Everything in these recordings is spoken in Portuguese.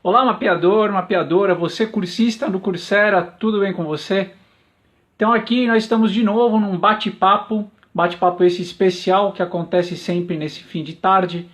Olá, mapeador, mapeadora, você cursista do Coursera, tudo bem com você? Então aqui nós estamos de novo num bate-papo esse especial que acontece sempre nesse fim de tarde.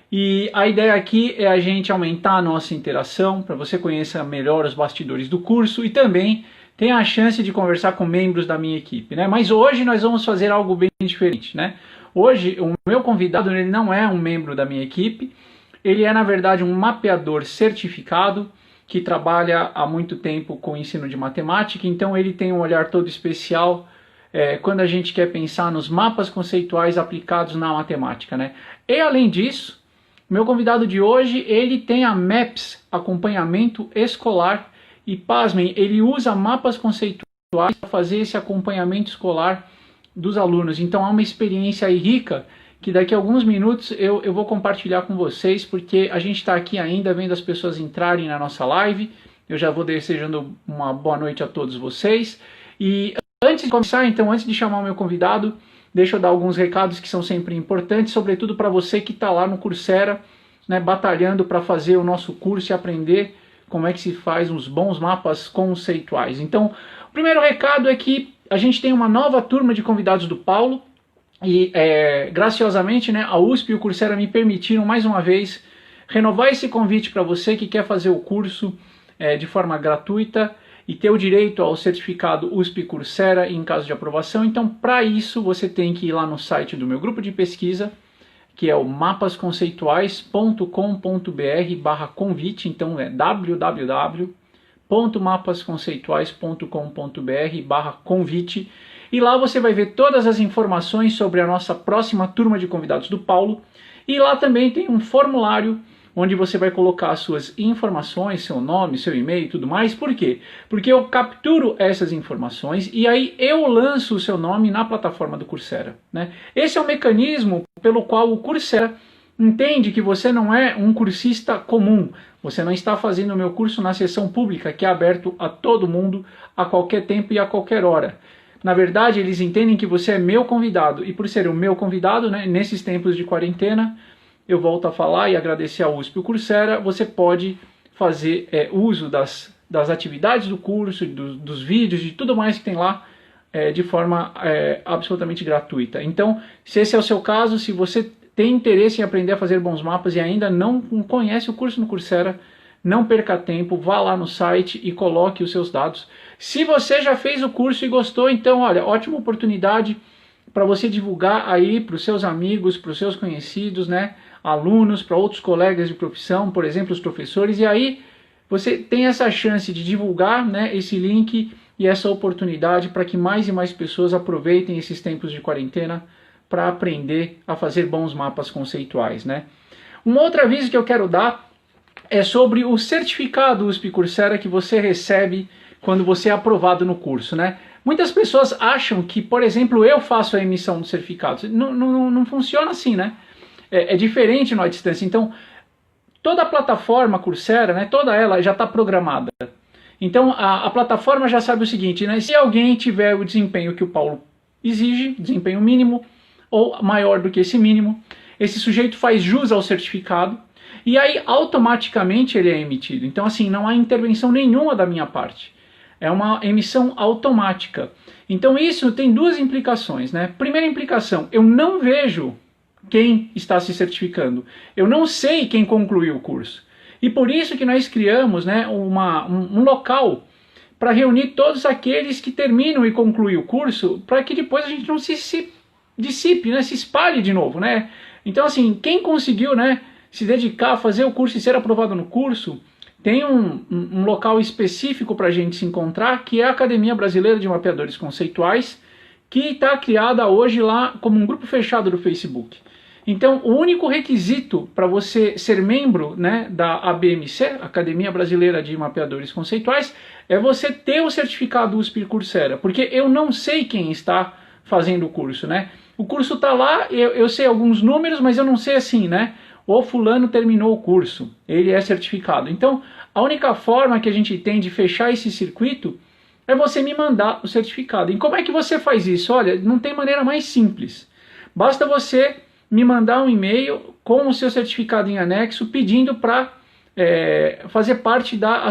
E a ideia aqui é a gente aumentar a nossa interação, para você conhecer melhor os bastidores do curso e também tenha a chance de conversar com membros da minha equipe, né? Mas hoje nós vamos fazer algo bem diferente, né? Hoje o meu convidado ele não é um membro da minha equipe. Ele é, na verdade, um mapeador certificado que trabalha há muito tempo com o ensino de matemática, então ele tem um olhar todo especial quando a gente quer pensar nos mapas conceituais aplicados na matemática, né? E, além disso, meu convidado de hoje, ele tem a MAPS, Acompanhamento Escolar, e, pasmem, ele usa mapas conceituais para fazer esse acompanhamento escolar dos alunos. Então, é uma experiência aí rica, que daqui a alguns minutos eu vou compartilhar com vocês, porque a gente está aqui ainda vendo as pessoas entrarem na nossa live. Eu já vou desejando uma boa noite a todos vocês. E antes de começar, então, antes de chamar o meu convidado, deixa eu dar alguns recados que são sempre importantes, sobretudo para você que está lá no Coursera, né, batalhando para fazer o nosso curso e aprender como é que se faz uns bons mapas conceituais. Então, o primeiro recado é que a gente tem uma nova turma de convidados do Paulo, e graciosamente, né, a USP e o Coursera me permitiram mais uma vez renovar esse convite para você que quer fazer o curso de forma gratuita e ter o direito ao certificado USP Coursera em caso de aprovação. Então, para isso, você tem que ir lá no site do meu grupo de pesquisa, que é o mapasconceituais.com.br/convite. Então é www.mapasconceituais.com.br/convite. E lá você vai ver todas as informações sobre a nossa próxima turma de convidados do Paulo. E lá também tem um formulário onde você vai colocar as suas informações, seu nome, seu e-mail e tudo mais. Por quê? Porque eu capturo essas informações e aí eu lanço o seu nome na plataforma do Coursera, né? Esse é o mecanismo pelo qual o Coursera entende que você não é um cursista comum. Você não está fazendo o meu curso na sessão pública, que é aberto a todo mundo, a qualquer tempo e a qualquer hora. Na verdade, eles entendem que você é meu convidado, e por ser o meu convidado, né, nesses tempos de quarentena, eu volto a falar e agradecer a USP e o Coursera, você pode fazer uso das atividades do curso, dos vídeos, de tudo mais que tem lá, de forma absolutamente gratuita. Então, se esse é o seu caso, se você tem interesse em aprender a fazer bons mapas e ainda não conhece o curso no Coursera, não perca tempo, vá lá no site e coloque os seus dados. Se você já fez o curso e gostou, então, olha, ótima oportunidade para você divulgar aí para os seus amigos, para os seus conhecidos, né, alunos, para outros colegas de profissão, por exemplo, os professores, e aí você tem essa chance de divulgar, né, esse link e essa oportunidade para que mais e mais pessoas aproveitem esses tempos de quarentena para aprender a fazer bons mapas conceituais, né. Um outro aviso que eu quero dar é sobre o certificado USP Coursera que você recebe quando você é aprovado no curso, né? Muitas pessoas acham que, por exemplo, eu faço a emissão do certificado. Não funciona assim, né? É diferente na distância. Então, toda a plataforma Coursera, né, toda ela já está programada. Então, a plataforma já sabe o seguinte, né? Se alguém tiver o desempenho que o Paulo exige, desempenho mínimo ou maior do que esse mínimo, esse sujeito faz jus ao certificado e aí automaticamente ele é emitido. Então, assim, não há intervenção nenhuma da minha parte. É uma emissão automática. Então isso tem duas implicações, né? Primeira implicação, eu não vejo quem está se certificando. Eu não sei quem concluiu o curso. E por isso que nós criamos, né, um local para reunir todos aqueles que terminam e concluem o curso, para que depois a gente não se dissipe, né, se espalhe de novo, né? Então, assim, quem conseguiu, né, se dedicar a fazer o curso e ser aprovado no curso, tem um local específico para a gente se encontrar, que é a Academia Brasileira de Mapeadores Conceituais, que está criada hoje lá como um grupo fechado do Facebook. Então, o único requisito para você ser membro, né, da ABMC, Academia Brasileira de Mapeadores Conceituais, é você ter o certificado USP Coursera, porque eu não sei quem está fazendo o curso, né? O curso está lá, eu sei alguns números, mas eu não sei assim, né? O fulano terminou o curso, ele é certificado. Então, a única forma que a gente tem de fechar esse circuito é você me mandar o certificado. E como é que você faz isso? Olha, não tem maneira mais simples. Basta você me mandar um e-mail com o seu certificado em anexo pedindo para fazer parte da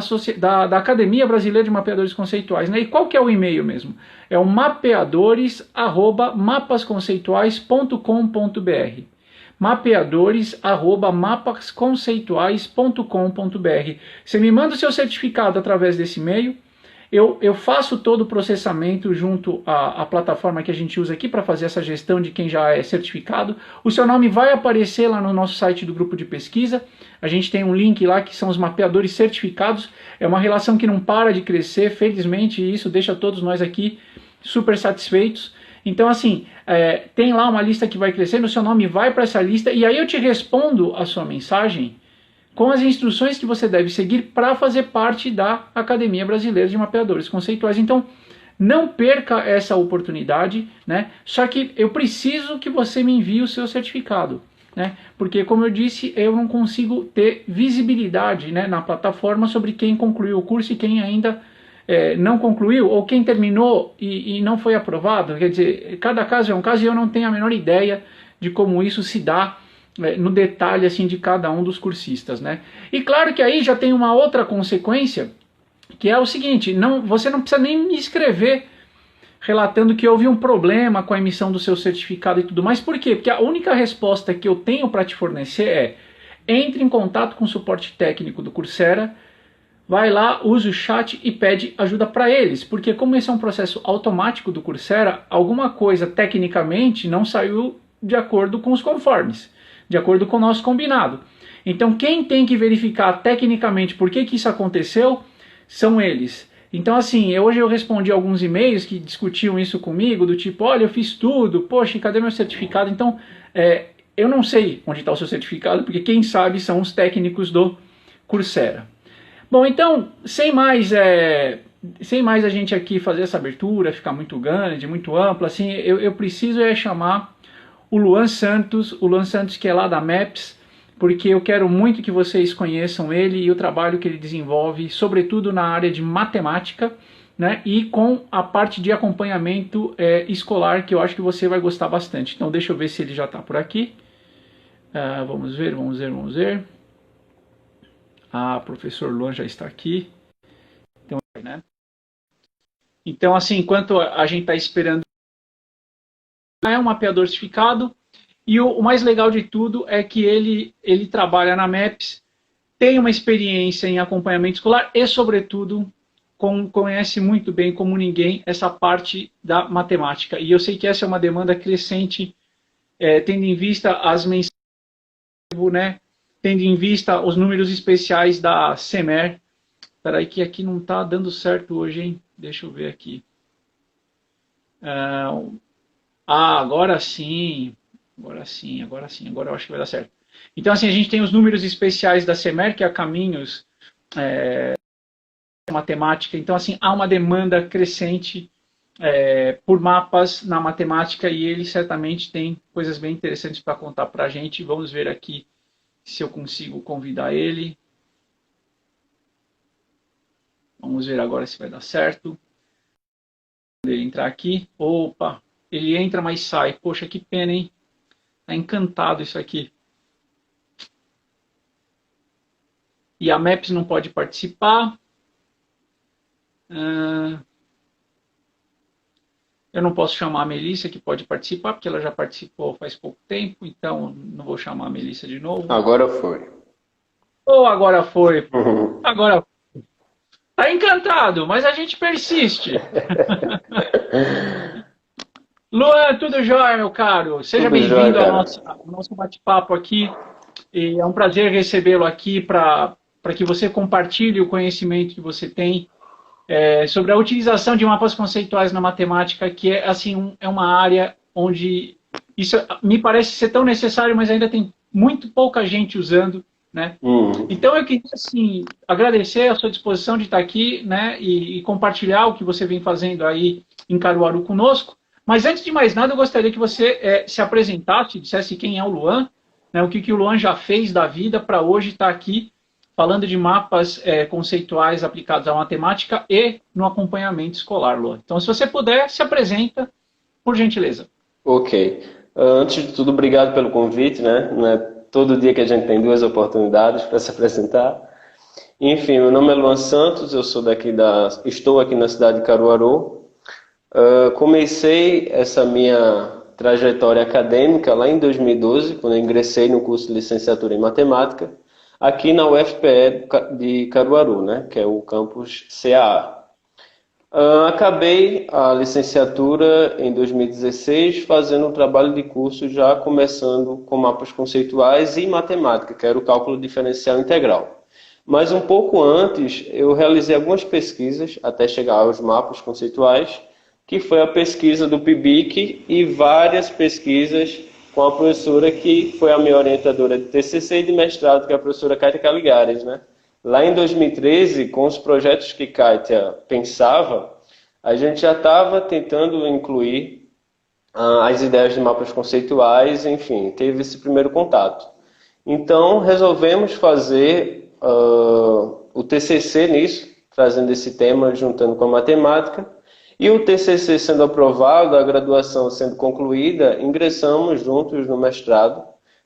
Academia Brasileira de Mapeadores Conceituais, né? E qual que é o e-mail mesmo? É o mapeadores@mapasconceituais.com.br, mapeadores@mapasconceituais.com.br. Você me manda o seu certificado através desse e-mail. Eu faço todo o processamento junto à plataforma que a gente usa aqui para fazer essa gestão de quem já é certificado. O seu nome vai aparecer lá no nosso site do grupo de pesquisa. A gente tem um link lá que são os mapeadores certificados. É uma relação que não para de crescer, felizmente, e isso deixa todos nós aqui super satisfeitos. Então, assim, tem lá uma lista que vai crescendo, o seu nome vai para essa lista, e aí eu te respondo a sua mensagem com as instruções que você deve seguir para fazer parte da Academia Brasileira de Mapeadores Conceituais. Então, não perca essa oportunidade, né? Só que eu preciso que você me envie o seu certificado, né? Porque, como eu disse, eu não consigo ter visibilidade, né, na plataforma sobre quem concluiu o curso e quem ainda não concluiu, ou quem terminou e não foi aprovado. Quer dizer, cada caso é um caso e eu não tenho a menor ideia de como isso se dá no detalhe assim de cada um dos cursistas, né? E claro que aí já tem uma outra consequência, que é o seguinte: você não precisa nem me escrever relatando que houve um problema com a emissão do seu certificado e tudo mais. Por quê? Porque a única resposta que eu tenho para te fornecer é: entre em contato com o suporte técnico do Coursera, vai lá, usa o chat e pede ajuda para eles, porque como esse é um processo automático do Coursera, alguma coisa tecnicamente não saiu de acordo com os conformes, de acordo com o nosso combinado. Então quem tem que verificar tecnicamente por que isso aconteceu são eles. Então assim, hoje eu respondi alguns e-mails que discutiam isso comigo, do tipo: olha, eu fiz tudo, poxa, cadê meu certificado? Então eu não sei onde está o seu certificado, porque quem sabe são os técnicos do Coursera. Bom, então, sem mais a gente aqui fazer essa abertura, ficar muito grande, muito ampla, assim, eu preciso chamar o Luan Santos que é lá da MAPS, porque eu quero muito que vocês conheçam ele e o trabalho que ele desenvolve, sobretudo na área de matemática, né, e com a parte de acompanhamento escolar, que eu acho que você vai gostar bastante. Então deixa eu ver se ele já está por aqui. Vamos ver. Professor Luan já está aqui. Então, né? Então, assim, enquanto a gente está esperando, é um mapeador certificado, e o mais legal de tudo é que ele trabalha na MAPS, tem uma experiência em acompanhamento escolar e, sobretudo, conhece muito bem, como ninguém, essa parte da matemática. E eu sei que essa é uma demanda crescente, tendo em vista as mensagens, né? Tendo em vista os números especiais da CEMER. Espera aí que aqui não está dando certo hoje, hein? Deixa eu ver aqui. Agora sim. Agora eu acho que vai dar certo. Então, assim, a gente tem os números especiais da CEMER, que é a Caminhos Matemática. Então, assim, há uma demanda crescente por mapas na matemática, e ele certamente tem coisas bem interessantes para contar para a gente. Vamos ver aqui se eu consigo convidar ele. Vamos ver agora se vai dar certo. Ele entrar aqui. Opa, ele entra, mas sai. Poxa, que pena, hein? Tá encantado isso aqui. E a MAPS não pode participar. Eu não posso chamar a Melissa, que pode participar, porque ela já participou faz pouco tempo, então não vou chamar a Melissa de novo. Agora foi. Agora foi. Agora foi. Tá encantado, mas a gente persiste. Luan, tudo jóia, meu caro? Seja bem-vindo ao nosso bate-papo aqui. E é um prazer recebê-lo aqui para que você compartilhe o conhecimento que você tem sobre a utilização de mapas conceituais na matemática, que é, assim, é uma área onde isso me parece ser tão necessário, mas ainda tem muito pouca gente usando, né? Então eu queria, assim, agradecer a sua disposição de estar aqui, né, e compartilhar o que você vem fazendo aí em Caruaru conosco. Mas antes de mais nada, eu gostaria que você se apresentasse, dissesse quem é o Luan, né, o que o Luan já fez da vida para hoje estar aqui falando de mapas conceituais aplicados à matemática e no acompanhamento escolar, Luan. Então, se você puder, se apresenta, por gentileza. Ok. Antes de tudo, obrigado pelo convite, né? Não é todo dia que a gente tem duas oportunidades para se apresentar. Enfim, meu nome é Luan Santos, eu sou estou aqui na cidade de Caruaru. Comecei essa minha trajetória acadêmica lá em 2012, quando eu ingressei no curso de licenciatura em matemática, aqui na UFPE de Caruaru, né, que é o campus CAA. Acabei a licenciatura em 2016 fazendo um trabalho de curso já começando com mapas conceituais e matemática, que era o cálculo diferencial integral. Mas um pouco antes eu realizei algumas pesquisas até chegar aos mapas conceituais, que foi a pesquisa do PIBIC e várias pesquisas com a professora que foi a minha orientadora de TCC e de mestrado, que é a professora Kátia Caligares, né? Lá em 2013, com os projetos que Kátia pensava, a gente já estava tentando incluir as ideias de mapas conceituais, enfim, teve esse primeiro contato. Então, resolvemos fazer o TCC nisso, trazendo esse tema, juntando com a matemática, e o TCC sendo aprovado, a graduação sendo concluída, ingressamos juntos no mestrado,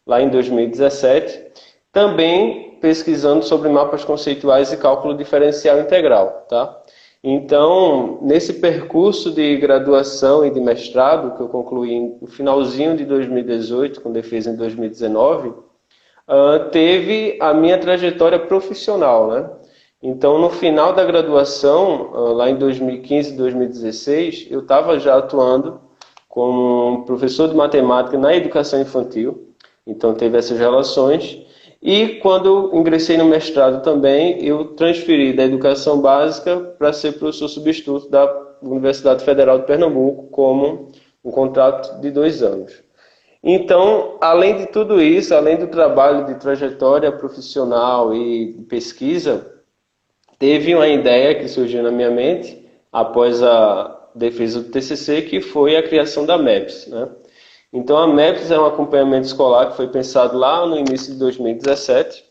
lá em 2017, também pesquisando sobre mapas conceituais e cálculo diferencial integral, tá? Então, nesse percurso de graduação e de mestrado, que eu concluí no finalzinho de 2018, com defesa em 2019, teve a minha trajetória profissional, né? Então, no final da graduação, lá em 2015, 2016, eu estava já atuando como professor de matemática na educação infantil, então teve essas relações. E quando eu ingressei no mestrado também, eu transferi da educação básica para ser professor substituto da Universidade Federal de Pernambuco, como um contrato de 2 anos. Então, além de tudo isso, além do trabalho de trajetória profissional e de pesquisa, teve uma ideia que surgiu na minha mente após a defesa do TCC, que foi a criação da MEPS, né? Então, a MEPS é um acompanhamento escolar que foi pensado lá no início de 2017,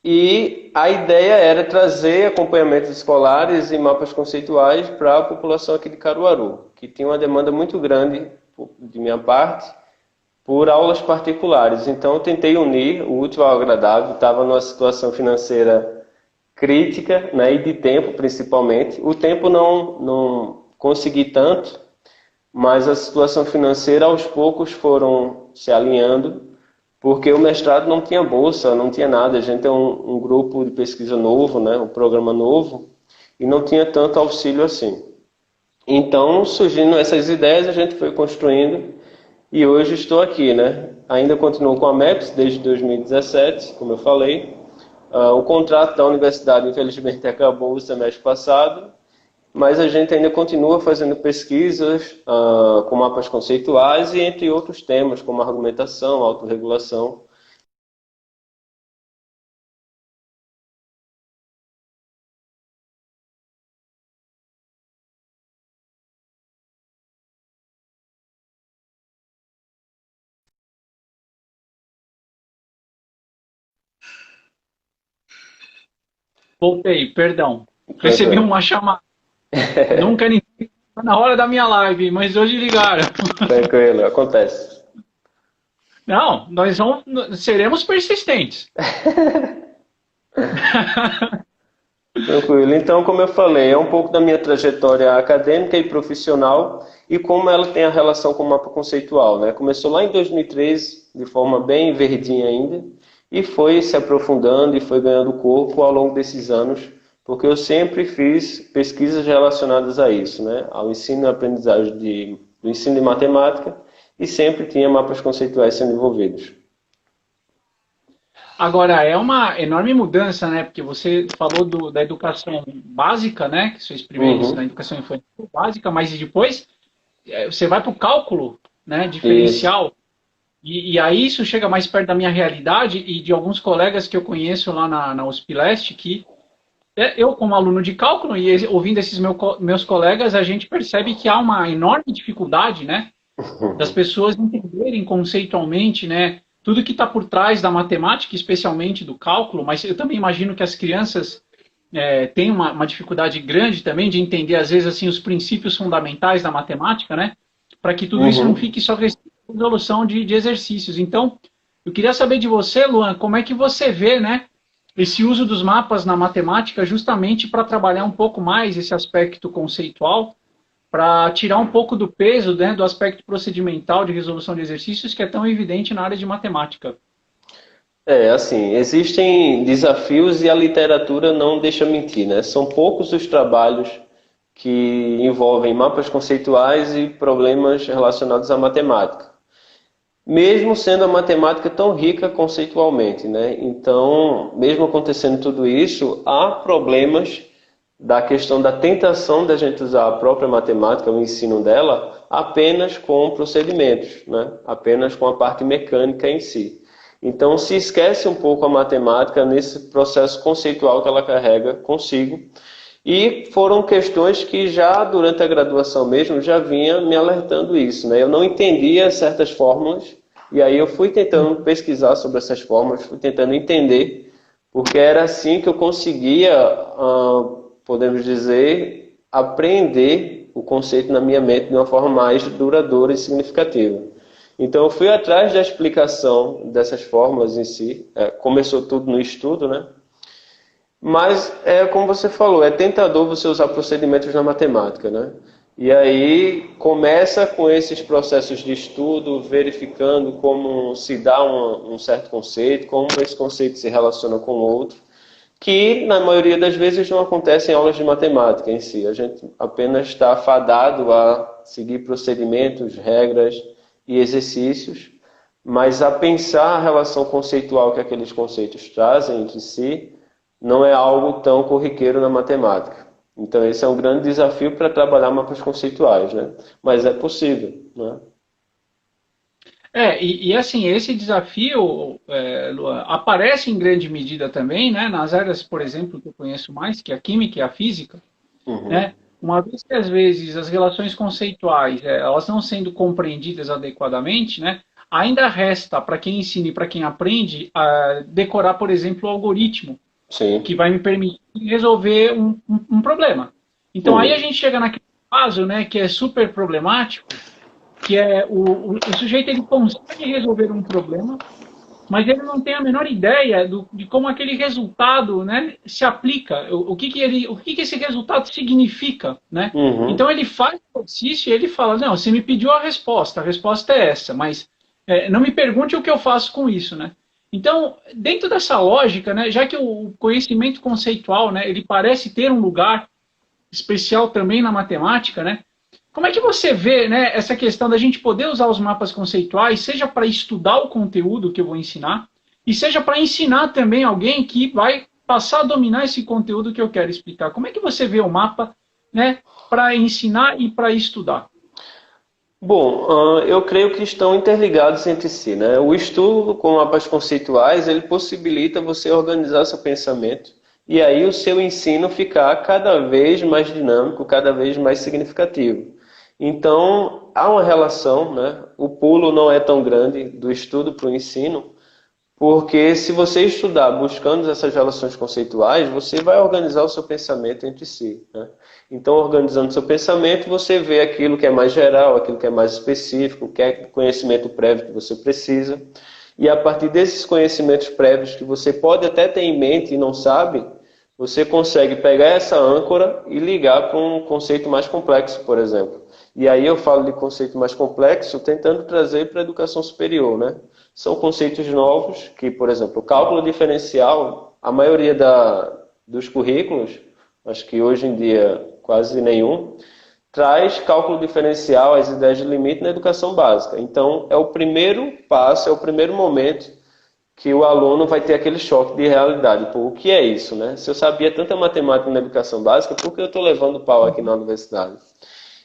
e a ideia era trazer acompanhamentos escolares e mapas conceituais para a população aqui de Caruaru, que tinha uma demanda muito grande de minha parte por aulas particulares. Então, eu tentei unir o útil ao agradável, estava numa situação financeira crítica, né, e de tempo principalmente. O tempo não consegui tanto, mas a situação financeira aos poucos foram se alinhando, porque o mestrado não tinha bolsa, não tinha nada. A gente é um grupo de pesquisa novo, né, um programa novo, e não tinha tanto auxílio assim. Então, surgindo essas ideias, a gente foi construindo, e hoje estou aqui, né? Ainda continuo com a MEPS desde 2017, como eu falei. O contrato da universidade, infelizmente, acabou o semestre passado, mas a gente ainda continua fazendo pesquisas com mapas conceituais e entre outros temas, como argumentação, autorregulação. Voltei, perdão. Recebi Tranquilo. uma chamada. Nunca ninguém na hora da minha live, mas hoje ligaram. Tranquilo, acontece. Não, seremos persistentes. Tranquilo. Então, como eu falei, é um pouco da minha trajetória acadêmica e profissional e como ela tem a relação com o mapa conceitual, né? Começou lá em 2013, de forma bem verdinha ainda, e foi se aprofundando e foi ganhando corpo ao longo desses anos, porque eu sempre fiz pesquisas relacionadas a isso, né? Ao ensino e aprendizagem do ensino de matemática, e sempre tinha mapas conceituais sendo envolvidos. Agora, é uma enorme mudança, né? Porque você falou da educação básica, né? Que vocês primeiros na Uhum. educação infantil básica, mas depois você vai para o cálculo, né? Isso. Diferencial. E aí isso chega mais perto da minha realidade e de alguns colegas que eu conheço lá na USP Leste, que eu, como aluno de cálculo, e ouvindo esses meus colegas, a gente percebe que há uma enorme dificuldade, né? Das pessoas entenderem conceitualmente, né, tudo que está por trás da matemática, especialmente do cálculo, mas eu também imagino que as crianças têm uma dificuldade grande também de entender, às vezes, assim, os princípios fundamentais da matemática, né, para que tudo isso não Uhum. fique só resolução de exercícios. Então, eu queria saber de você, Luan, como é que você vê, né, esse uso dos mapas na matemática justamente para trabalhar um pouco mais esse aspecto conceitual, para tirar um pouco do peso, né, do aspecto procedimental de resolução de exercícios que é tão evidente na área de matemática. Assim, existem desafios e a literatura não deixa mentir, né? São poucos os trabalhos que envolvem mapas conceituais e problemas relacionados à matemática. Mesmo sendo a matemática tão rica conceitualmente, né? Então, mesmo acontecendo tudo isso, há problemas da questão da tentação da gente usar a própria matemática, o ensino dela, apenas com procedimentos, né? Apenas com a parte mecânica em si. Então, se esquece um pouco a matemática nesse processo conceitual que ela carrega consigo. E foram questões que já durante a graduação mesmo já vinha me alertando isso, né? Eu não entendia certas fórmulas e aí eu fui tentando pesquisar sobre essas fórmulas, fui tentando entender, porque era assim que eu conseguia, podemos dizer, aprender o conceito na minha mente de uma forma mais duradoura e significativa. Então eu fui atrás da explicação dessas fórmulas em si, começou tudo no estudo, né? Mas, como você falou, é tentador você usar procedimentos na matemática, né? E aí começa com esses processos de estudo, verificando como se dá um certo conceito, como esse conceito se relaciona com o outro, que na maioria das vezes não acontece em aulas de matemática em si. A gente apenas está fadado a seguir procedimentos, regras e exercícios, mas a pensar a relação conceitual que aqueles conceitos trazem entre si, não é algo tão corriqueiro na matemática. Então esse é um grande desafio para trabalhar mapas conceituais, né? Mas é possível, né? E assim, esse desafio, Luan, aparece em grande medida também, né, nas áreas, por exemplo, que eu conheço mais, que é a química e a física, Uhum. né? Uma vez que às vezes as relações conceituais, elas não sendo compreendidas adequadamente, né, ainda resta para quem ensina e para quem aprende decorar, por exemplo, o algoritmo que Sim. vai me permitir resolver um problema. Então aí a Uhum. gente chega naquele caso, né, que é super problemático, que é o sujeito ele consegue resolver um problema, mas ele não tem a menor ideia de como aquele resultado, né, se aplica, o que esse resultado significa, né? Então Uhum. ele faz o exercício e ele fala, não, você me pediu a resposta é essa, mas não me pergunte o que eu faço com isso, né? Então, dentro dessa lógica, né, já que o conhecimento conceitual, né, ele parece ter um lugar especial também na matemática, né? Como é que você vê, né, essa questão da gente poder usar os mapas conceituais, seja para estudar o conteúdo que eu vou ensinar, e seja para ensinar também alguém que vai passar a dominar esse conteúdo que eu quero explicar? Como é que você vê o mapa, né, para ensinar e para estudar? Bom, eu creio que estão interligados entre si, né? O estudo com mapas conceituais, ele possibilita você organizar seu pensamento e aí o seu ensino ficar cada vez mais dinâmico, cada vez mais significativo. Então, há uma relação, né? O pulo não é tão grande do estudo para o ensino, porque se você estudar buscando essas relações conceituais, você vai organizar o seu pensamento entre si, né? Então, organizando seu pensamento, você vê aquilo que é mais geral, aquilo que é mais específico, que é conhecimento prévio que você precisa. E a partir desses conhecimentos prévios que você pode até ter em mente e não sabe, você consegue pegar essa âncora e ligar para um conceito mais complexo, por exemplo. E aí eu falo de conceito mais complexo, tentando trazer para a educação superior, né? São conceitos novos que, por exemplo, o cálculo diferencial, a maioria dos currículos, acho que hoje em dia quase nenhum, traz cálculo diferencial, as ideias de limite na educação básica. Então, é o primeiro passo, é o primeiro momento que o aluno vai ter aquele choque de realidade. Pô, o que é isso, né? Se eu sabia tanta matemática na educação básica, por que eu estou levando pau aqui na universidade?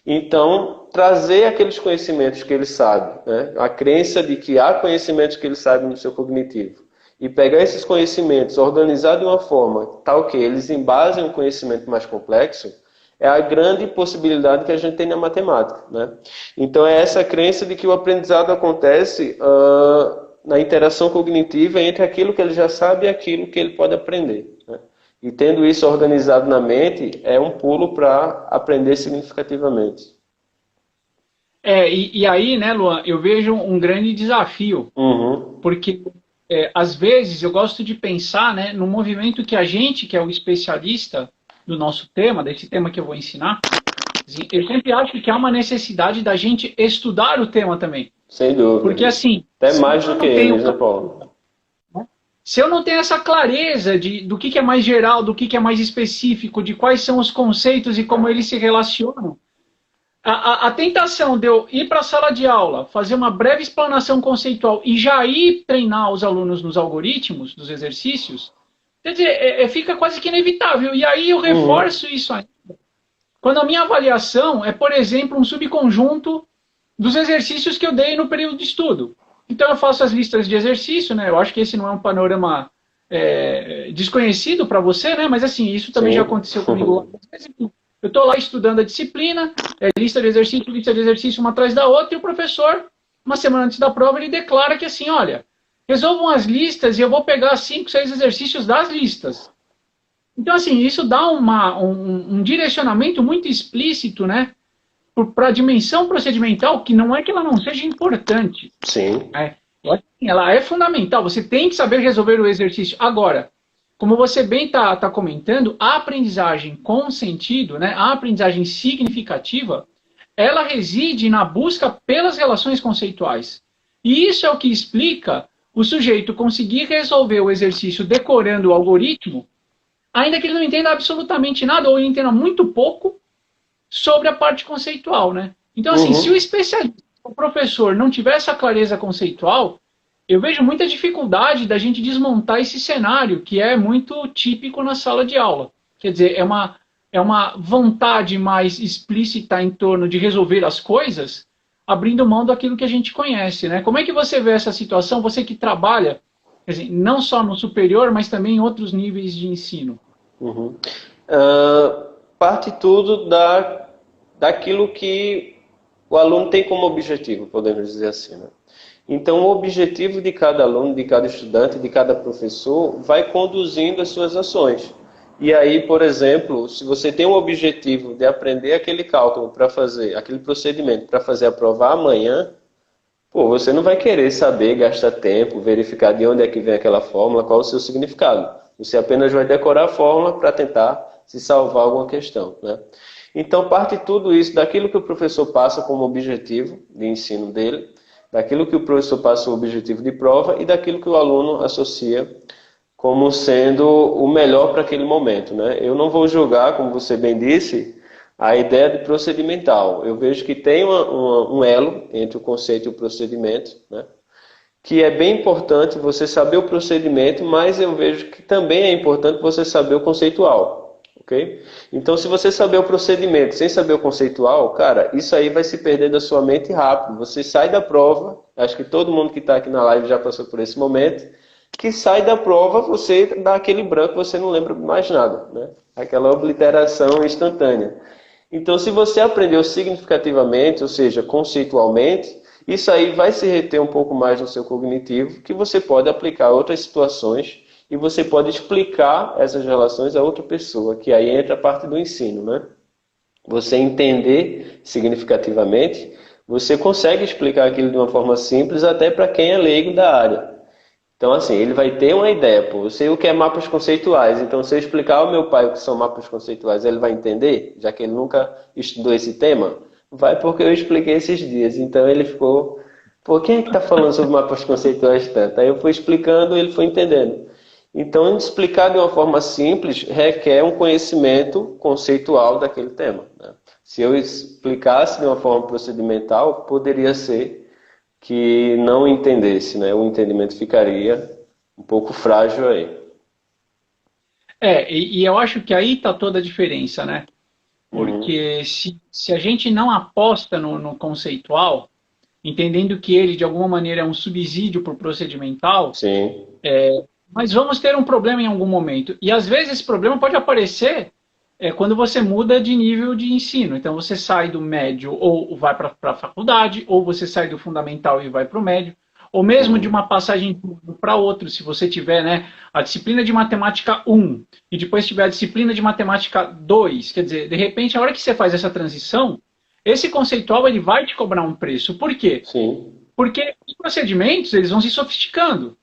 Então, trazer aqueles conhecimentos que ele sabe, né? A crença de que há conhecimentos que ele sabe no seu cognitivo, e pegar esses conhecimentos, organizar de uma forma tal que eles embasem um conhecimento mais complexo, é a grande possibilidade que a gente tem na matemática, né? Então, é essa crença de que o aprendizado acontece na interação cognitiva entre aquilo que ele já sabe e aquilo que ele pode aprender, né? E tendo isso organizado na mente, é um pulo para aprender significativamente. E aí, né, Luan, eu vejo um grande desafio, Uhum. porque às vezes, eu gosto de pensar, né, no movimento que a gente, que é o especialista do nosso tema, desse tema que eu vou ensinar, eu sempre acho que há uma necessidade da gente estudar o tema também. Sem dúvida. Porque assim, até mais do que eles, né, Paulo? Se eu não tenho essa clareza do que é mais geral, do que é mais específico, de quais são os conceitos e como eles se relacionam, a tentação de eu ir para a sala de aula, fazer uma breve explanação conceitual e já ir treinar os alunos nos algoritmos dos exercícios, quer dizer, fica quase que inevitável. E aí eu reforço isso ainda. Quando a minha avaliação é, por exemplo, um subconjunto dos exercícios que eu dei no período de estudo. Então eu faço as listas de exercício, né? Eu acho que esse não é um panorama desconhecido para você, né? Mas assim, isso também já aconteceu comigo. Eu estou lá estudando a disciplina, lista de exercício uma atrás da outra, e o professor, uma semana antes da prova, ele declara que assim, olha, resolvam as listas e eu vou pegar 5, 6 exercícios das listas. Então, assim, isso dá um direcionamento muito explícito, né? Para a dimensão procedimental, que não é que ela não seja importante. Sim. Ela é fundamental, você tem que saber resolver o exercício. Agora, como você bem está comentando, a aprendizagem com sentido, né, a aprendizagem significativa, ela reside na busca pelas relações conceituais. E isso é o que explica o sujeito conseguir resolver o exercício decorando o algoritmo, ainda que ele não entenda absolutamente nada ou entenda muito pouco sobre a parte conceitual, né? Então, assim, se o especialista, o professor, não tiver essa clareza conceitual, eu vejo muita dificuldade da gente desmontar esse cenário, que é muito típico na sala de aula. Quer dizer, é uma vontade mais explícita em torno de resolver as coisas, abrindo mão daquilo que a gente conhece, né? Como é que você vê essa situação, você que trabalha, quer dizer, não só no superior, mas também em outros níveis de ensino? Parte tudo daquilo que o aluno tem como objetivo, podemos dizer assim, né? Então, o objetivo de cada aluno, de cada estudante, de cada professor, vai conduzindo as suas ações. E aí, por exemplo, se você tem um objetivo de aprender aquele cálculo para fazer, aquele procedimento para fazer a prova amanhã, você não vai querer saber, gastar tempo, verificar de onde é que vem aquela fórmula, qual é o seu significado. Você apenas vai decorar a fórmula para tentar se salvar alguma questão, né? Então, parte tudo isso daquilo que o professor passa como objetivo de ensino dele, daquilo que o professor passa como objetivo de prova e daquilo que o aluno associa como sendo o melhor para aquele momento, né? Eu não vou julgar, como você bem disse, a ideia de procedimental. Eu vejo que tem um elo entre o conceito e o procedimento, né? Que é bem importante você saber o procedimento, mas eu vejo que também é importante você saber o conceitual, ok? Então, se você saber o procedimento sem saber o conceitual, cara, isso aí vai se perder da sua mente rápido. Você sai da prova, acho que todo mundo que está aqui na live já passou por esse momento, que sai da prova, você dá aquele branco, você não lembra mais nada, né? Aquela obliteração instantânea. Então, se você aprendeu significativamente, ou seja, conceitualmente, isso aí vai se reter um pouco mais no seu cognitivo, que você pode aplicar a outras situações e você pode explicar essas relações a outra pessoa, que aí entra a parte do ensino, né? Você entender significativamente, você consegue explicar aquilo de uma forma simples até para quem é leigo da área. Então, assim, ele vai ter uma ideia, eu sei o que é mapas conceituais, então se eu explicar ao meu pai o que são mapas conceituais, ele vai entender, já que ele nunca estudou esse tema? Vai, porque eu expliquei esses dias, então ele ficou, quem é que está falando sobre mapas conceituais tanto? Aí eu fui explicando e ele foi entendendo. Então, explicar de uma forma simples requer um conhecimento conceitual daquele tema, né? Se eu explicasse de uma forma procedimental, poderia ser que não entendesse, né? O entendimento ficaria um pouco frágil aí. E eu acho que aí está toda a diferença, né? Porque se a gente não aposta no conceitual, entendendo que ele de alguma maneira é um subsídio para o procedimental, sim, mas vamos ter um problema em algum momento. E às vezes esse problema pode aparecer quando você muda de nível de ensino. Então você sai do médio ou vai para a faculdade, ou você sai do fundamental e vai para o médio, ou mesmo de uma passagem para outro, se você tiver, né, a disciplina de matemática 1 e depois tiver a disciplina de matemática 2, quer dizer, de repente, a hora que você faz essa transição, esse conceitual ele vai te cobrar um preço. Por quê? Sim. Porque os procedimentos eles vão se sofisticando.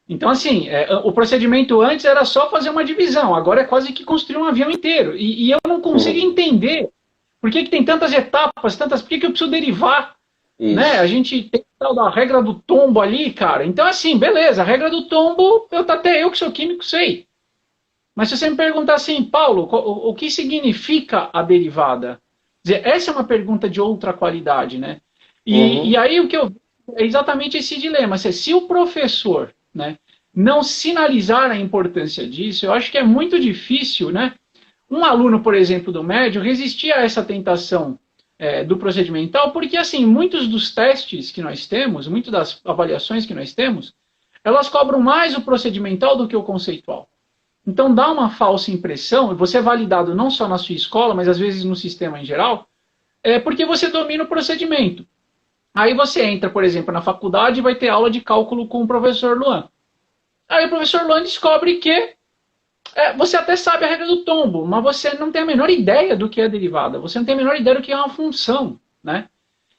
Então, assim, o procedimento antes era só fazer uma divisão, agora é quase que construir um avião inteiro. E eu não consigo Uhum. entender por que tem tantas etapas, por que eu preciso derivar, né? A Isso. gente tem tal da regra do tombo ali, cara. Então, assim, beleza, a regra do tombo, até eu que sou químico sei. Mas se você me perguntar assim, Paulo, o que significa a derivada? Quer dizer, essa é uma pergunta de outra qualidade, né? E Uhum. aí o que eu é exatamente esse dilema. Se o professor, né, não sinalizar a importância disso, eu acho que é muito difícil, né? Um aluno, por exemplo, do médio, resistir a essa tentação do procedimental, porque assim, muitos dos testes que nós temos, muitas das avaliações que nós temos, elas cobram mais o procedimental do que o conceitual. Então dá uma falsa impressão, você é validado não só na sua escola, mas às vezes no sistema em geral, porque você domina o procedimento. Aí você entra, por exemplo, na faculdade e vai ter aula de cálculo com o professor Luan. Aí o professor Luan descobre que você até sabe a regra do tombo, mas você não tem a menor ideia do que é derivada, você não tem a menor ideia do que é uma função, né?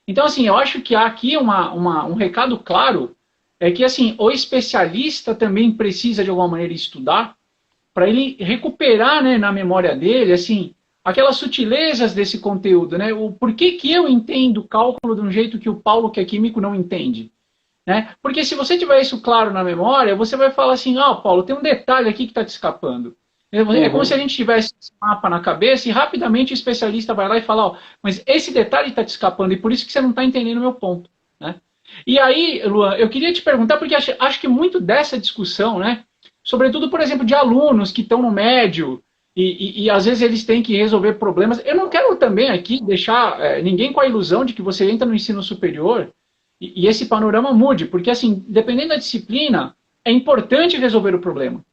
Então, assim, eu acho que há aqui um recado claro, é que, assim, o especialista também precisa, de alguma maneira, estudar, para ele recuperar, né, na memória dele, assim, aquelas sutilezas desse conteúdo, né? O porquê que eu entendo cálculo de um jeito que o Paulo, que é químico, não entende, né? Porque se você tiver isso claro na memória, você vai falar assim, Paulo, tem um detalhe aqui que está te escapando. É como se a Uhum. gente tivesse esse mapa na cabeça e rapidamente o especialista vai lá e fala, mas esse detalhe está te escapando e por isso que você não está entendendo o meu ponto, né? E aí, Luan, eu queria te perguntar, porque acho que muito dessa discussão, né, sobretudo, por exemplo, de alunos que estão no médio e às vezes eles têm que resolver problemas. Eu não quero também aqui deixar ninguém com a ilusão de que você entra no ensino superior e esse panorama mude, porque assim, dependendo da disciplina, é importante resolver o problema.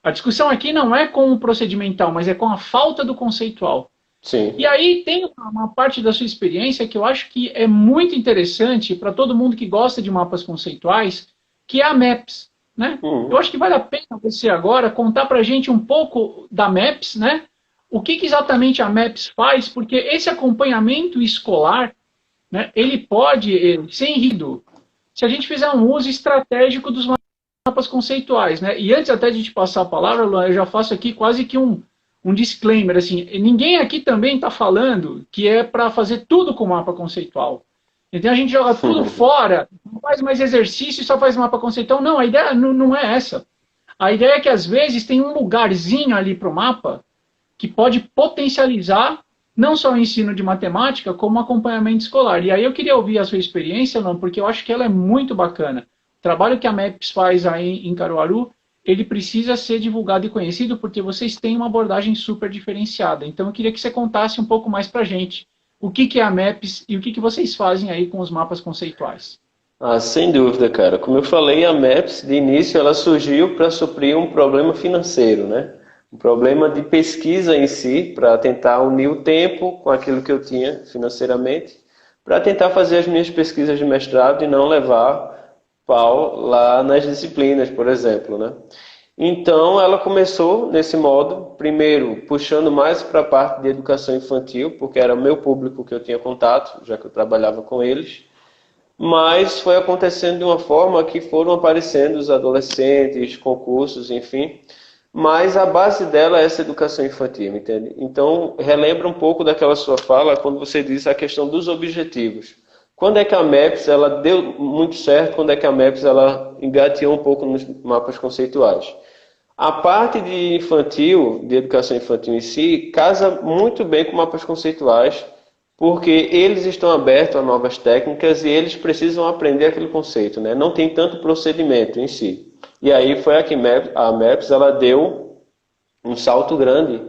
A discussão aqui não é com o procedimental, mas é com a falta do conceitual. E Sim. aí tem uma parte da sua experiência que eu acho que é muito interessante para todo mundo que gosta de mapas conceituais, que é a MAPS, né? Eu Uhum. acho que vale a pena você agora contar para a gente um pouco da MAPS, né? O que exatamente a MAPS faz, porque esse acompanhamento escolar, né, ele pode ser enriquecido se a gente fizer um uso estratégico dos mapas conceituais, né? E antes até de te passar a palavra, Luan, eu já faço aqui quase que um disclaimer, assim, ninguém aqui também está falando que é para fazer tudo com mapa conceitual. Então a gente joga tudo fora, não faz mais exercício e só faz mapa conceitual. Não, a ideia não é essa. A ideia é que às vezes tem um lugarzinho ali para o mapa que pode potencializar não só o ensino de matemática, como o acompanhamento escolar. E aí eu queria ouvir a sua experiência, não, porque eu acho que ela é muito bacana. O trabalho que a MEPS faz aí em Caruaru, ele precisa ser divulgado e conhecido porque vocês têm uma abordagem super diferenciada. Então eu queria que você contasse um pouco mais para a gente o que é a MEPS e o que vocês fazem aí com os mapas conceituais. Ah, sem dúvida, cara. Como eu falei, a Maps, de início, ela surgiu para suprir um problema financeiro, né? Um problema de pesquisa em si, para tentar unir o tempo com aquilo que eu tinha financeiramente, para tentar fazer as minhas pesquisas de mestrado e não levar pau lá nas disciplinas, por exemplo, né? Então, ela começou nesse modo, primeiro puxando mais para a parte de educação infantil, porque era o meu público que eu tinha contato, já que eu trabalhava com eles. Mas foi acontecendo de uma forma que foram aparecendo os adolescentes, concursos, enfim. Mas a base dela é essa educação infantil, entende? Então, relembra um pouco daquela sua fala quando você disse a questão dos objetivos. Quando é que a MAPS ela deu muito certo? Quando é que a MAPS ela engateou um pouco nos mapas conceituais? A parte de infantil, de educação infantil em si, casa muito bem com mapas conceituais, porque eles estão abertos a novas técnicas e eles precisam aprender aquele conceito, né? Não tem tanto procedimento em si. E aí foi aqui a Maps ela deu um salto grande,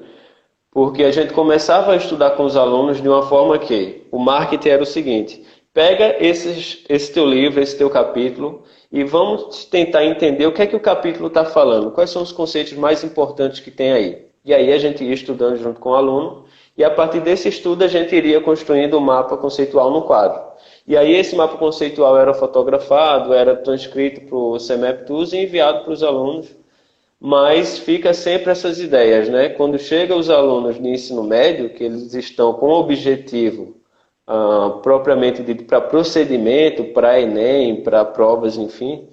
porque a gente começava a estudar com os alunos de uma forma que o marketing era o seguinte: pega esse teu livro, esse teu capítulo, e vamos tentar entender o que é que o capítulo está falando, quais são os conceitos mais importantes que tem aí. E aí a gente ia estudando junto com o aluno, e a partir desse estudo a gente iria construindo um mapa conceitual no quadro. E aí esse mapa conceitual era fotografado, era transcrito para o CMAP Tools e enviado para os alunos, mas fica sempre essas ideias, né? Quando chega os alunos de ensino médio, que eles estão com o objetivo propriamente dito para procedimento, para Enem, para provas, enfim,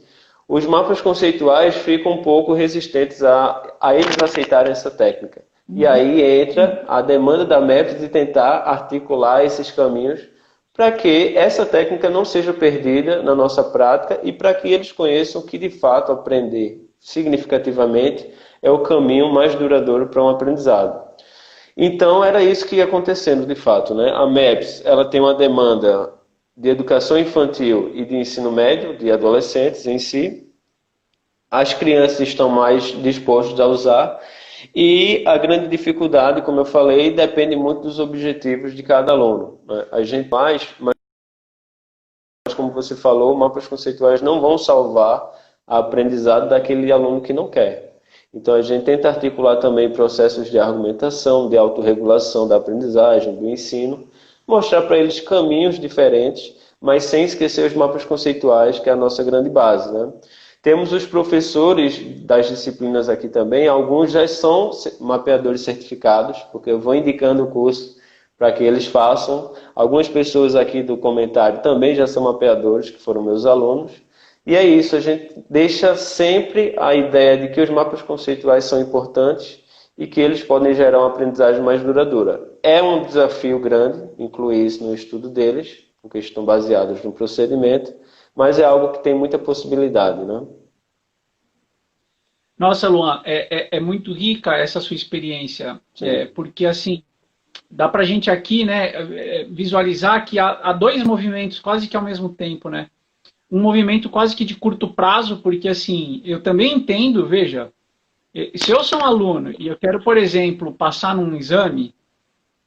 os mapas conceituais ficam um pouco resistentes a eles aceitarem essa técnica. E aí entra a demanda da MEPS de tentar articular esses caminhos para que essa técnica não seja perdida na nossa prática e para que eles conheçam que, de fato, aprender significativamente é o caminho mais duradouro para um aprendizado. Então, era isso que ia acontecendo, de fato, né? A MEPS, ela tem uma demanda de educação infantil e de ensino médio, de adolescentes em si. As crianças estão mais dispostas a usar. E a grande dificuldade, como eu falei, depende muito dos objetivos de cada aluno, né? A gente mas como você falou, mapas conceituais não vão salvar a aprendizado daquele aluno que não quer. Então a gente tenta articular também processos de argumentação, de autorregulação da aprendizagem, do ensino, mostrar para eles caminhos diferentes, mas sem esquecer os mapas conceituais, que é a nossa grande base, né? Temos os professores das disciplinas aqui também, alguns já são mapeadores certificados, porque eu vou indicando o curso para que eles façam. Algumas pessoas aqui do comentário também já são mapeadores, que foram meus alunos. E é isso, a gente deixa sempre a ideia de que os mapas conceituais são importantes e que eles podem gerar uma aprendizagem mais duradoura. É um desafio grande incluir isso no estudo deles, porque estão baseados no procedimento, mas é algo que tem muita possibilidade, né? Nossa, Luan, é muito rica essa sua experiência, porque assim, dá pra gente aqui, né, visualizar que há dois movimentos quase que ao mesmo tempo, né? Um movimento quase que de curto prazo, porque assim, eu também entendo, veja, se eu sou um aluno e eu quero, por exemplo, passar num exame,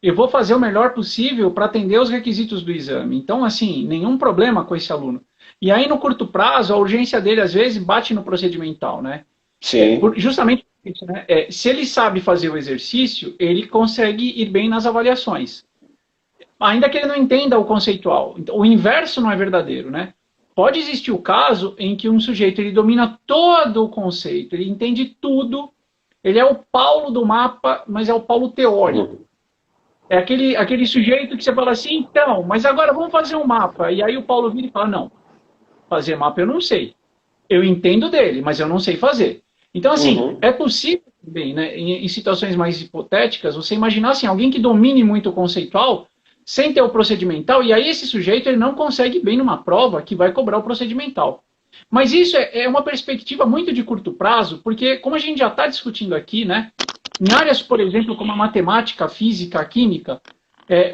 eu vou fazer o melhor possível para atender os requisitos do exame. Então, assim, nenhum problema com esse aluno. E aí, no curto prazo, a urgência dele, às vezes, bate no procedimental, né? Sim. Justamente isso, né? Se ele sabe fazer o exercício, ele consegue ir bem nas avaliações. Ainda que ele não entenda o conceitual. O inverso não é verdadeiro, né? Pode existir o caso em que um sujeito ele domina todo o conceito, ele entende tudo, ele é o Paulo do mapa, mas é o Paulo teórico. É aquele sujeito que você fala assim, então, mas agora vamos fazer um mapa. E aí o Paulo vira e fala, não, fazer mapa eu não sei. Eu entendo dele, mas eu não sei fazer. Então, assim, é possível também, né, em situações mais hipotéticas, você imaginar assim, alguém que domine muito o conceitual, sem ter o procedimental, e aí esse sujeito ele não consegue bem numa prova que vai cobrar o procedimental. Mas isso é uma perspectiva muito de curto prazo, porque como a gente já está discutindo aqui, né, em áreas, por exemplo, como a matemática, a física, a química,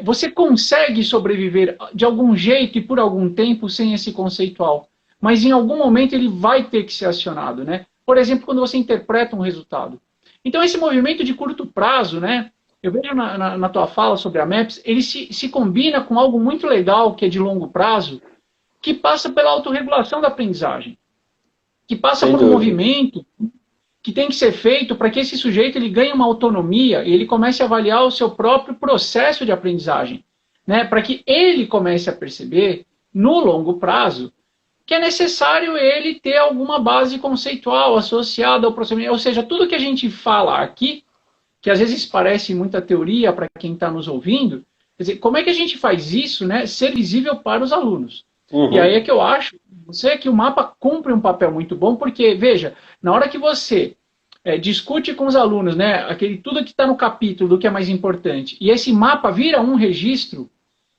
você consegue sobreviver de algum jeito e por algum tempo sem esse conceitual. Mas em algum momento ele vai ter que ser acionado, né? Por exemplo, quando você interpreta um resultado. Então esse movimento de curto prazo, né? Eu vejo na tua fala sobre a MEPS, ele se combina com algo muito legal, que é de longo prazo, que passa pela autorregulação da aprendizagem. Que passa por um movimento que tem que ser feito para que esse sujeito ele ganhe uma autonomia e ele comece a avaliar o seu próprio processo de aprendizagem. Né? Para que ele comece a perceber, no longo prazo, que é necessário ele ter alguma base conceitual associada ao procedimento. Ou seja, tudo que a gente fala aqui, que às vezes parece muita teoria para quem está nos ouvindo, quer dizer, como é que a gente faz isso, né, ser visível para os alunos? E aí é que eu acho que o mapa cumpre um papel muito bom, porque, veja, na hora que você discute com os alunos, né, tudo que está no capítulo do que é mais importante, e esse mapa vira um registro,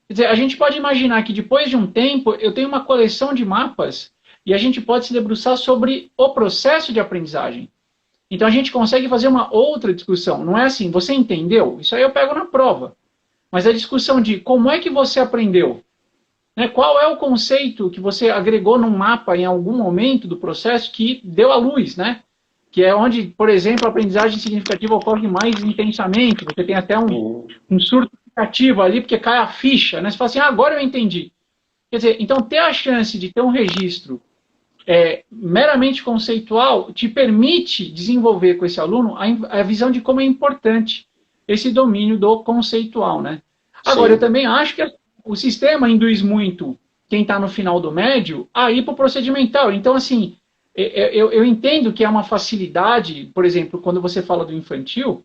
quer dizer, a gente pode imaginar que depois de um tempo eu tenho uma coleção de mapas e a gente pode se debruçar sobre o processo de aprendizagem. Então a gente consegue fazer uma outra discussão. Não é assim, você entendeu? Isso aí eu pego na prova. Mas a discussão de como é que você aprendeu? Né? Qual é o conceito que você agregou num mapa em algum momento do processo que deu à luz, né? Que é onde, por exemplo, a aprendizagem significativa ocorre mais intensamente. Você tem até um surto ativo ali, porque cai a ficha, né? Você fala assim, agora eu entendi. Quer dizer, então ter a chance de ter um registro meramente conceitual te permite desenvolver com esse aluno a visão de como é importante esse domínio do conceitual, né? Agora, eu também acho que o sistema induz muito quem está no final do médio a ir para o procedimental. Então, assim, eu entendo que é uma facilidade, por exemplo, quando você fala do infantil,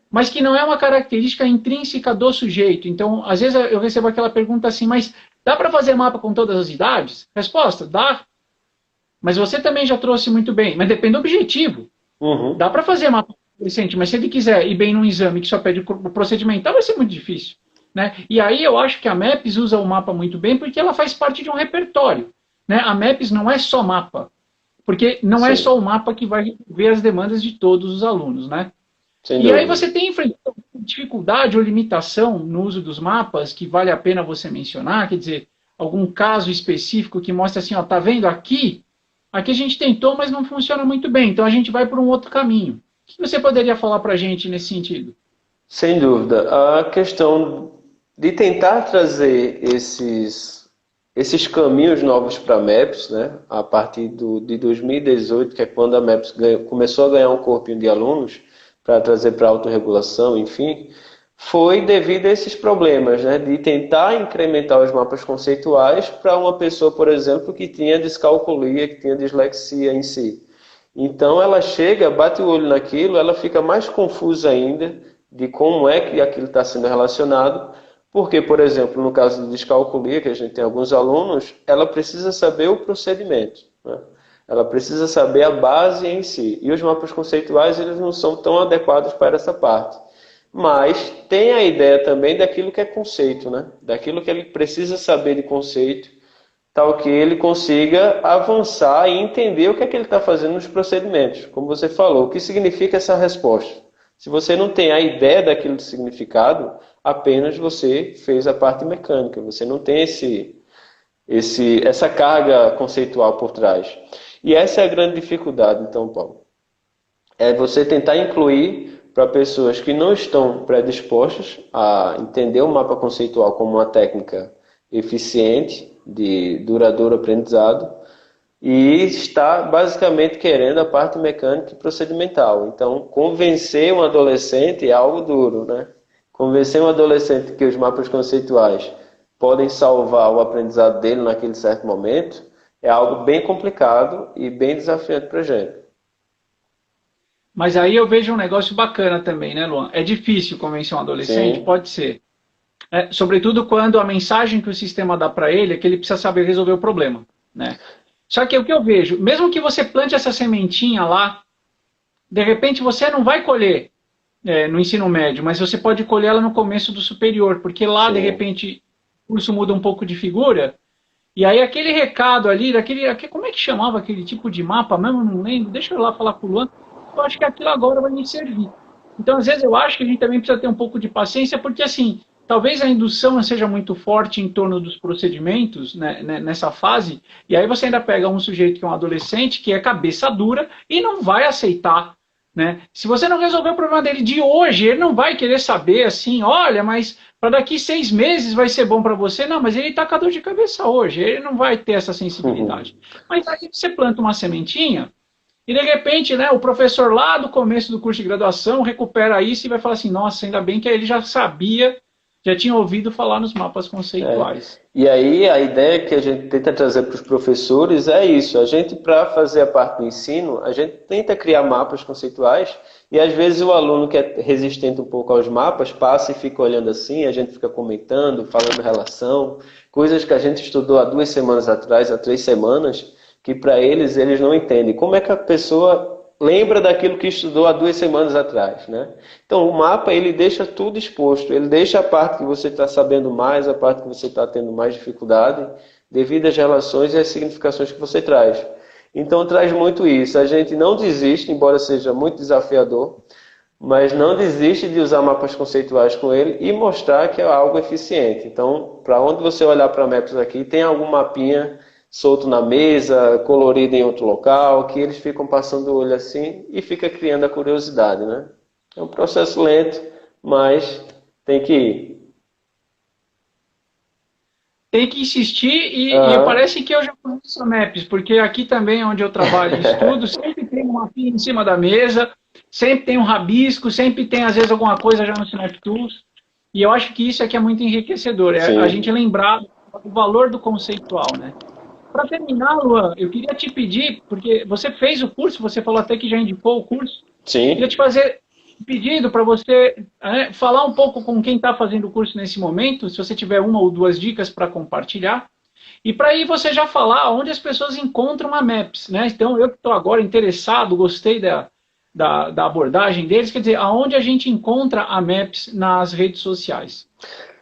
mas que não é uma característica intrínseca do sujeito. Então, às vezes eu recebo aquela pergunta assim, mas dá para fazer mapa com todas as idades? Resposta, dá. Mas você também já trouxe muito bem, mas depende do objetivo. Uhum. Dá para fazer mapa adolescente, mas se ele quiser ir bem num exame que só pede o procedimental, vai ser muito difícil. Né? E aí eu acho que a MAPS usa o mapa muito bem porque ela faz parte de um repertório. Né? A MAPS não é só mapa, porque não é só o mapa que vai ver as demandas de todos os alunos. Né? E aí você tem enfrentado dificuldade ou limitação no uso dos mapas que vale a pena você mencionar, quer dizer, algum caso específico que mostra assim, ó, tá vendo aqui? Aqui a gente tentou, mas não funciona muito bem, então a gente vai por um outro caminho. O que você poderia falar para a gente nesse sentido? Sem dúvida. A questão de tentar trazer esses caminhos novos para a MAPS, né, a partir de 2018, que é quando a MAPS começou a ganhar um corpinho de alunos para trazer para a autorregulação, enfim, foi devido a esses problemas, né, de tentar incrementar os mapas conceituais para uma pessoa, por exemplo, que tinha descalculia, que tinha dislexia em si. Então ela chega, bate o olho naquilo, ela fica mais confusa ainda de como é que aquilo está sendo relacionado, porque, por exemplo, no caso de descalculia, que a gente tem alguns alunos, ela precisa saber o procedimento, né? Ela precisa saber a base em si. E os mapas conceituais, eles não são tão adequados para essa parte. Mas tem a ideia também daquilo que é conceito, né? Daquilo que ele precisa saber de conceito, tal que ele consiga avançar e entender o que é que ele está fazendo nos procedimentos. Como você falou, o que significa essa resposta? Se você não tem a ideia daquilo de significado, apenas você fez a parte mecânica, você não tem essa carga conceitual por trás. E essa é a grande dificuldade, então, Paulo. É você tentar incluir para pessoas que não estão predispostas a entender o mapa conceitual como uma técnica eficiente de duradouro aprendizado e está basicamente querendo a parte mecânica e procedimental. Então, convencer um adolescente é algo duro, né? Convencer um adolescente que os mapas conceituais podem salvar o aprendizado dele naquele certo momento é algo bem complicado e bem desafiante para a gente. Mas aí eu vejo um negócio bacana também, né, Luan? É difícil convencer um adolescente? Sim. Pode ser. Sobretudo quando a mensagem que o sistema dá para ele é que ele precisa saber resolver o problema, né? Só que o que eu vejo, mesmo que você plante essa sementinha lá, de repente você não vai colher no ensino médio, mas você pode colher ela no começo do superior, porque lá, Sim. de repente, o curso muda um pouco de figura, e aí aquele recado ali, como é que chamava aquele tipo de mapa mesmo? Não lembro, deixa eu lá falar com o Luan, eu acho que aquilo agora vai me servir. Então, às vezes, eu acho que a gente também precisa ter um pouco de paciência, porque, assim, talvez a indução seja muito forte em torno dos procedimentos, né, nessa fase, e aí você ainda pega um sujeito que é um adolescente, que é cabeça dura, e não vai aceitar. Né? Se você não resolver o problema dele de hoje, ele não vai querer saber assim, olha, mas para daqui 6 meses vai ser bom para você. Não, mas ele está com a dor de cabeça hoje, ele não vai ter essa sensibilidade. Mas aí você planta uma sementinha, e de repente, né, o professor lá do começo do curso de graduação recupera isso e vai falar assim, nossa, ainda bem que ele já sabia, já tinha ouvido falar nos mapas conceituais. E aí a ideia que a gente tenta trazer para os professores é isso. A gente, para fazer a parte do ensino, a gente tenta criar mapas conceituais e às vezes o aluno que é resistente um pouco aos mapas passa e fica olhando assim, a gente fica comentando, falando relação, coisas que a gente estudou há 2 semanas atrás, há 3 semanas, que para eles não entendem. Como é que a pessoa lembra daquilo que estudou há 2 semanas atrás, né? Então, o mapa, ele deixa tudo exposto. Ele deixa a parte que você está sabendo mais, a parte que você está tendo mais dificuldade, devido às relações e às significações que você traz. Então, traz muito isso. A gente não desiste, embora seja muito desafiador, mas não desiste de usar mapas conceituais com ele e mostrar que é algo eficiente. Então, para onde você olhar para a Maps aqui, tem algum mapinha solto na mesa, colorido em outro local, que eles ficam passando o olho assim e fica criando a curiosidade, né? É um processo lento, mas tem que ir. Tem que insistir e parece que eu já conheço a Maps, porque aqui também onde eu trabalho e estudo, sempre tem um mapinha em cima da mesa, sempre tem um rabisco, sempre tem às vezes alguma coisa já no SnapTools, e eu acho que isso aqui é muito enriquecedor, a gente lembrar do valor do conceitual, né? Para terminar, Luan, eu queria te pedir, porque você fez o curso, você falou até que já indicou o curso. Sim. Queria te fazer um pedido para você falar um pouco com quem está fazendo o curso nesse momento, se você tiver 1 ou 2 dicas para compartilhar. E para aí você já falar onde as pessoas encontram a MAPS, né? Então eu que estou agora interessado, gostei da abordagem deles, quer dizer, aonde a gente encontra a MAPS nas redes sociais.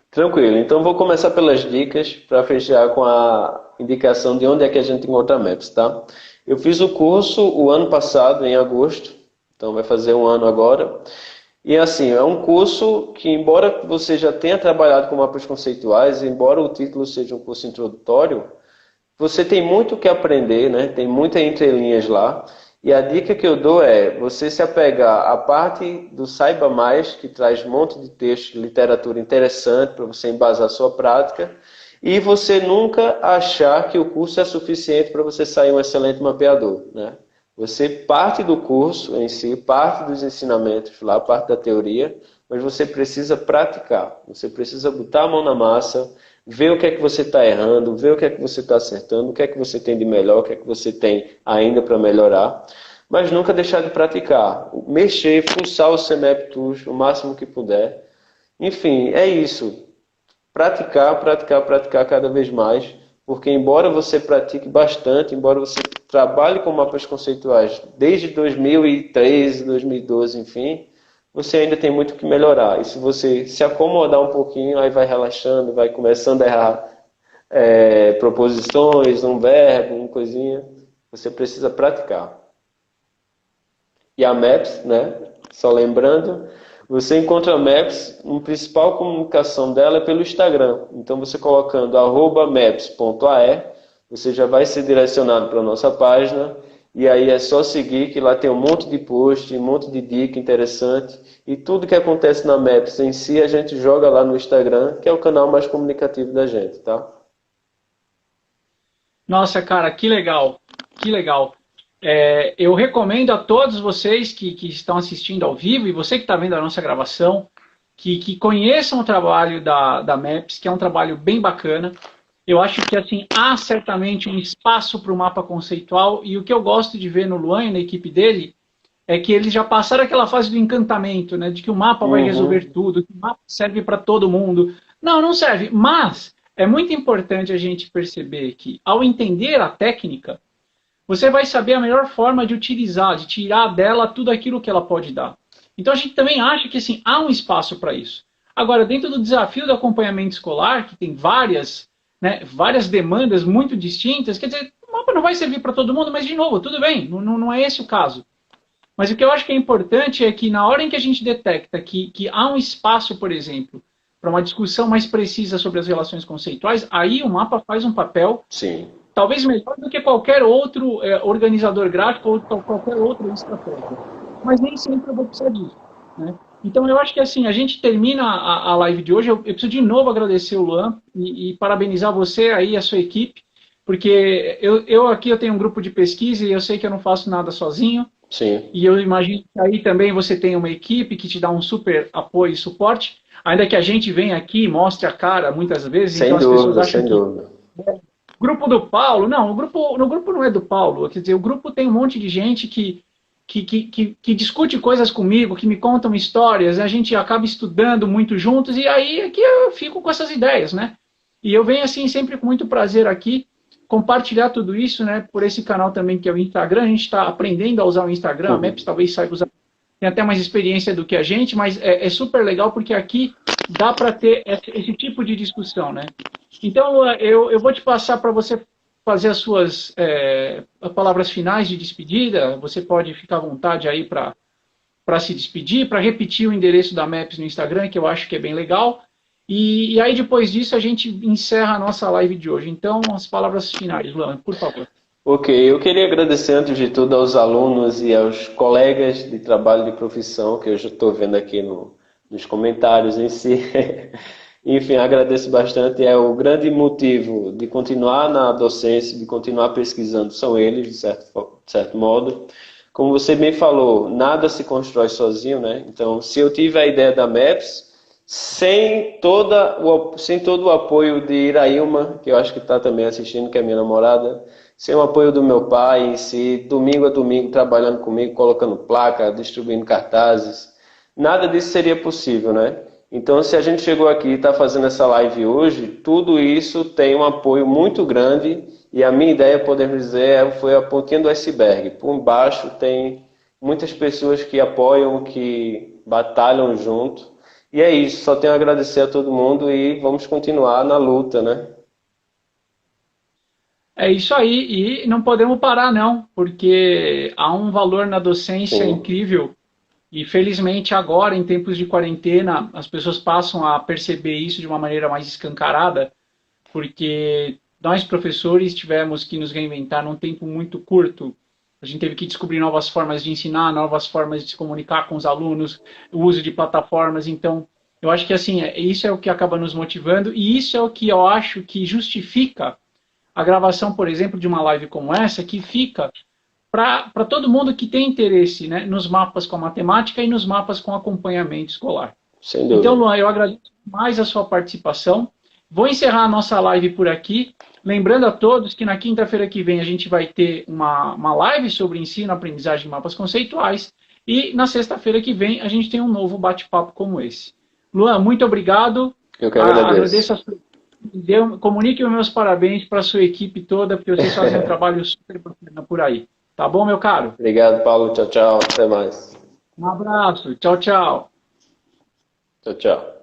Tranquilo, então vou começar pelas dicas para fechar com a indicação de onde é que a gente encontra a Maps, tá? Eu fiz o curso o ano passado, em agosto, então vai fazer um ano agora. E assim, é um curso que, embora você já tenha trabalhado com mapas conceituais, embora o título seja um curso introdutório, você tem muito o que aprender, né? Tem muitas entrelinhas lá. E a dica que eu dou é você se apegar à parte do Saiba Mais, que traz um monte de texto, de literatura interessante para você embasar a sua prática, e você nunca achar que o curso é suficiente para você sair um excelente mapeador, né? Você parte do curso em si, parte dos ensinamentos lá, parte da teoria, mas você precisa praticar. Você precisa botar a mão na massa, ver o que é que você está errando, ver o que é que você está acertando, o que é que você tem de melhor, o que é que você tem ainda para melhorar, mas nunca deixar de praticar. Mexer, fuçar o CMAP Tools o máximo que puder. Enfim, é isso. Praticar, praticar, praticar cada vez mais, porque embora você pratique bastante, embora você trabalhe com mapas conceituais desde 2013, 2012, enfim, você ainda tem muito que melhorar. E se você se acomodar um pouquinho, aí vai relaxando, vai começando a errar proposições, um verbo, uma coisinha, você precisa praticar. E a Maps, né? Só lembrando, você encontra a Maps, a principal comunicação dela é pelo Instagram. Então você colocando @maps.ae, você já vai ser direcionado para a nossa página. E aí é só seguir, que lá tem um monte de post, um monte de dica interessante. E tudo que acontece na Maps em si, a gente joga lá no Instagram, que é o canal mais comunicativo da gente, tá? Nossa, cara, que legal, que legal. Eu recomendo a todos vocês que estão assistindo ao vivo e você que está vendo a nossa gravação, que conheçam o trabalho da MAPS, que é um trabalho bem bacana. Eu acho que assim há certamente um espaço para o mapa conceitual e o que eu gosto de ver no Luan e na equipe dele é que eles já passaram aquela fase do encantamento, né, de que o mapa vai resolver tudo, que o mapa serve para todo mundo. Não, não serve, mas é muito importante a gente perceber que ao entender a técnica, você vai saber a melhor forma de utilizar, de tirar dela tudo aquilo que ela pode dar. Então a gente também acha que assim, há um espaço para isso. Agora, dentro do desafio do acompanhamento escolar, que tem várias demandas muito distintas, quer dizer, o mapa não vai servir para todo mundo, mas de novo, tudo bem, não é esse o caso. Mas o que eu acho que é importante é que na hora em que a gente detecta que há um espaço, por exemplo, para uma discussão mais precisa sobre as relações conceituais, aí o mapa faz um papel Sim. talvez melhor do que qualquer outro organizador gráfico ou qualquer outra estratégia. Mas nem sempre eu vou precisar disso, né? Então eu acho que assim, a gente termina a live de hoje, eu preciso de novo agradecer o Luan e parabenizar você aí, a sua equipe, porque eu aqui eu tenho um grupo de pesquisa e eu sei que eu não faço nada sozinho. Sim. E eu imagino que aí também você tem uma equipe que te dá um super apoio e suporte, ainda que a gente venha aqui e mostre a cara muitas vezes, Sem então as dúvida, pessoas acham sem que dúvida. grupo do Paulo, não, no grupo não é do Paulo, quer dizer, o grupo tem um monte de gente que discute coisas comigo, que me contam histórias, a gente acaba estudando muito juntos, e aí aqui eu fico com essas ideias, né? E eu venho assim sempre com muito prazer aqui, compartilhar tudo isso, né, por esse canal também que é o Instagram, a gente está aprendendo a usar o Instagram, a Maps talvez saiba usar, tem até mais experiência do que a gente, mas é super legal porque aqui dá para ter esse tipo de discussão, né? Então, Lua, eu vou te passar para você fazer as suas palavras finais de despedida. Você pode ficar à vontade aí para se despedir, para repetir o endereço da Maps no Instagram, que eu acho que é bem legal. E aí, depois disso, a gente encerra a nossa live de hoje. Então, as palavras finais, Luan, por favor. Ok, eu queria agradecer antes de tudo aos alunos e aos colegas de trabalho de profissão que eu já estou vendo aqui nos comentários em si. Enfim, agradeço bastante. É o grande motivo de continuar na docência, de continuar pesquisando, são eles, de certo modo. Como você bem falou, nada se constrói sozinho, né? Então, se eu tive a ideia da MAPS, sem todo o apoio de Irailma, que eu acho que está também assistindo, que é minha namorada, sem o apoio do meu pai em si, domingo a domingo trabalhando comigo, colocando placa, distribuindo cartazes, nada disso seria possível, né? Então, se a gente chegou aqui e está fazendo essa live hoje, tudo isso tem um apoio muito grande e a minha ideia, podemos dizer, foi a pontinha do iceberg. Por baixo tem muitas pessoas que apoiam, que batalham junto. E é isso, só tenho a agradecer a todo mundo e vamos continuar na luta, né? É isso aí, e não podemos parar não, porque há um valor na docência Sim, incrível. E felizmente agora, em tempos de quarentena, as pessoas passam a perceber isso de uma maneira mais escancarada, porque nós professores tivemos que nos reinventar num tempo muito curto. A gente teve que descobrir novas formas de ensinar, novas formas de se comunicar com os alunos, o uso de plataformas. Então, eu acho que assim, isso é o que acaba nos motivando e isso é o que eu acho que justifica a gravação, por exemplo, de uma live como essa, que fica para todo mundo que tem interesse, né, nos mapas com a matemática e nos mapas com acompanhamento escolar. sem Então, dúvida. Luan, eu agradeço mais a sua participação. Vou encerrar a nossa live por aqui. Lembrando a todos que na quinta-feira que vem a gente vai ter uma live sobre ensino, aprendizagem de mapas conceituais. E na sexta-feira que vem a gente tem um novo bate-papo como esse. Luan, muito obrigado. Eu que agradeço. Agradeço a sua... Comunique os meus parabéns para a sua equipe toda, porque vocês fazem um trabalho super bacana por aí. Tá bom, meu caro? Obrigado, Paulo. Tchau, tchau. Até mais. Um abraço. Tchau, tchau. Tchau, tchau.